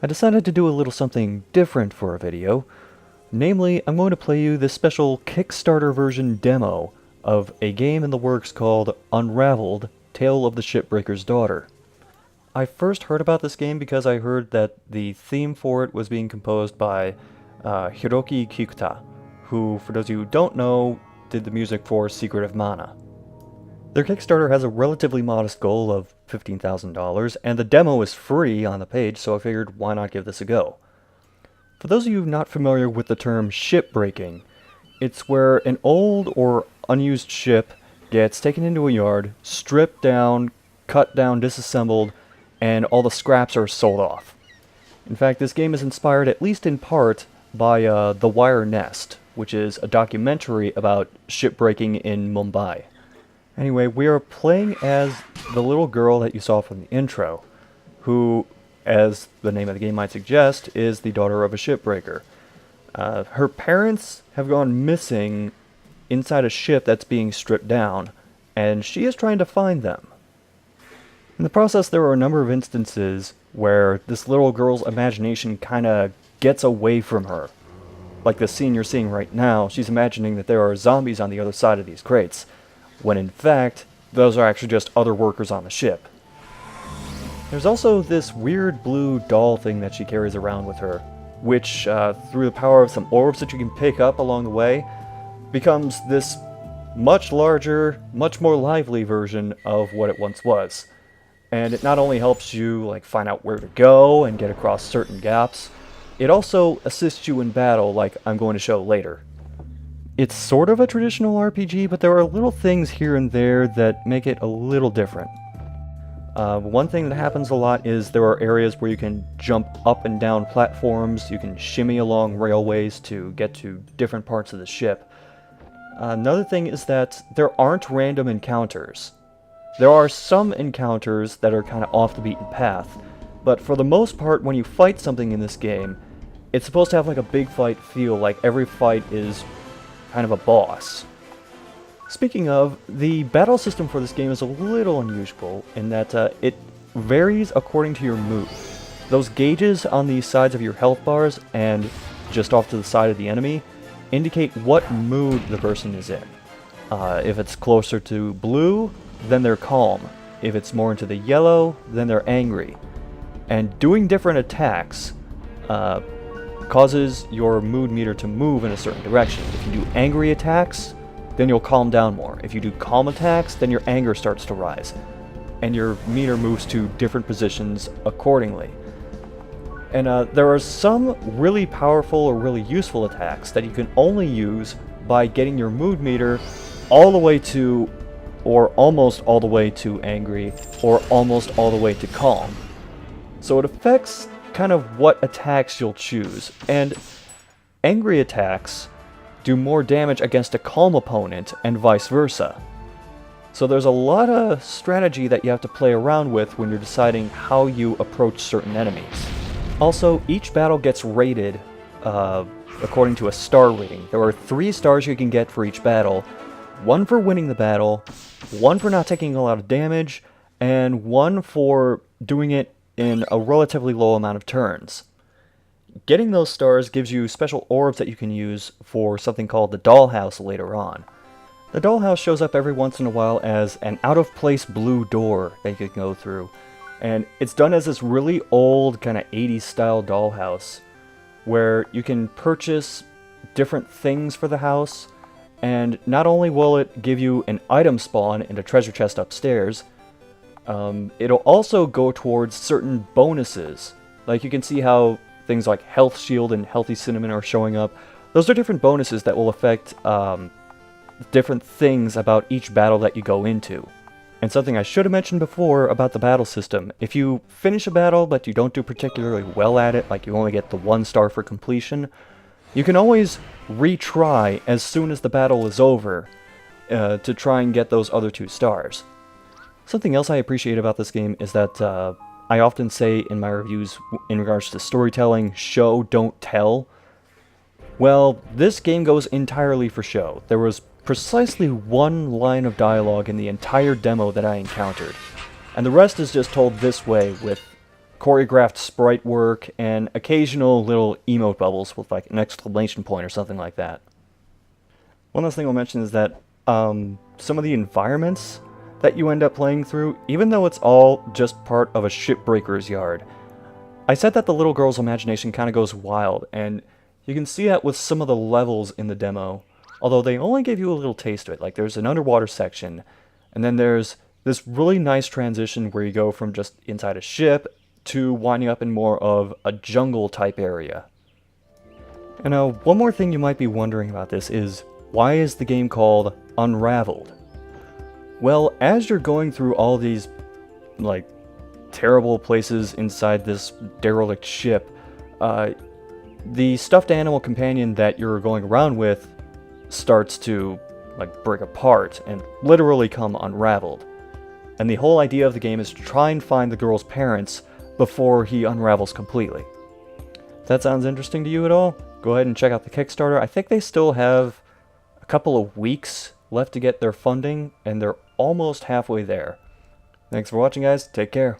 I decided to do a little something different for a video. Namely, I'm going to play you this special Kickstarter version demo of a game in the works called Unraveled, Tale of the Shipbreaker's Daughter. I first heard about this game because I heard that the theme for it was being composed by Hiroki Kikuta, who, for those of you who don't know, did the music for Secret of Mana. Their Kickstarter has a relatively modest goal of $15,000, and the demo is free on the page, so I figured why not give this a go. For those of you not familiar with the term shipbreaking, it's where an old or unused ship gets taken into a yard, stripped down, cut down, disassembled, and all the scraps are sold off. In fact, this game is inspired, at least in part, by The Wire Nest, which is a documentary about shipbreaking in Mumbai. Anyway, we are playing as the little girl that you saw from the intro, who, as the name of the game might suggest, is the daughter of a shipbreaker. Her parents have gone missing inside a ship that's being stripped down, and she is trying to find them. In the process, there are a number of instances where this little girl's imagination kind of gets away from her. Like the scene you're seeing right now, she's imagining that there are zombies on the other side of these crates, when in fact, those are actually just other workers on the ship. There's also this weird blue doll thing that she carries around with her, which, through the power of some orbs that you can pick up along the way, becomes this much larger, much more lively version of what it once was. And it not only helps you find out where to go and get across certain gaps, it also assists you in battle, like I'm going to show later. It's sort of a traditional RPG, but there are little things here and there that make it a little different. One thing that happens a lot is there are areas where you can jump up and down platforms, you can shimmy along railways to get to different parts of the ship. Another thing is that there aren't random encounters. There are some encounters that are kind of off the beaten path, but for the most part, when you fight something in this game, it's supposed to have a big fight feel, like every fight is kind of a boss. Speaking of, the battle system for this game is a little unusual in that it varies according to your mood. Those gauges on the sides of your health bars and just off to the side of the enemy indicate what mood the person is in. If it's closer to blue, then they're calm. If it's more into the yellow, then they're angry. And doing different attacks causes your mood meter to move in a certain direction. If you do angry attacks, then you'll calm down more. If you do calm attacks, then your anger starts to rise, and your meter moves to different positions accordingly. And there are some really powerful or really useful attacks that you can only use by getting your mood meter all the way to, or almost all the way to angry, or almost all the way to calm. So it affects kind of what attacks you'll choose, and angry attacks do more damage against a calm opponent and vice versa. So there's a lot of strategy that you have to play around with when you're deciding how you approach certain enemies. Also, each battle gets rated according to a star rating. There are 3 stars you can get for each battle, 1 for winning the battle, 1 for not taking a lot of damage, and 1 for doing it in a relatively low amount of turns. Getting those stars gives you special orbs that you can use for something called the Dollhouse later on. The Dollhouse shows up every once in a while as an out-of-place blue door that you can go through, and it's done as this really old kind of 80s style dollhouse where you can purchase different things for the house, and not only will it give you an item spawn and a treasure chest upstairs, it'll also go towards certain bonuses. Like you can see how things like Health Shield and Healthy Cinnamon are showing up. Those are different bonuses that will affect different things about each battle that you go into. And something I should have mentioned before about the battle system, if you finish a battle but you don't do particularly well at it, like you only get the 1 star for completion, you can always retry as soon as the battle is over to try and get those other 2 stars. Something else I appreciate about this game is that I often say in my reviews in regards to storytelling, show, don't tell. Well, this game goes entirely for show. There was precisely 1 line of dialogue in the entire demo that I encountered, and the rest is just told this way with choreographed sprite work, and occasional little emote bubbles with like an exclamation point or something like that. One last thing I'll mention is that some of the environments that you end up playing through, even though it's all just part of a shipbreaker's yard, I said that the little girl's imagination kind of goes wild, and you can see that with some of the levels in the demo, although they only gave you a little taste of it. Like there's an underwater section, and then there's this really nice transition where you go from just inside a ship to winding up in more of a jungle type area. And now, one more thing you might be wondering about this is, why is the game called Unraveled? Well, as you're going through all these, like, terrible places inside this derelict ship, the stuffed animal companion that you're going around with starts to like break apart and literally come unraveled. And the whole idea of the game is to try and find the girl's parents before he unravels completely. If that sounds interesting to you at all, go ahead and check out the Kickstarter. I think they still have a couple of weeks left to get their funding, and they're almost halfway there. Thanks for watching, guys. Take care.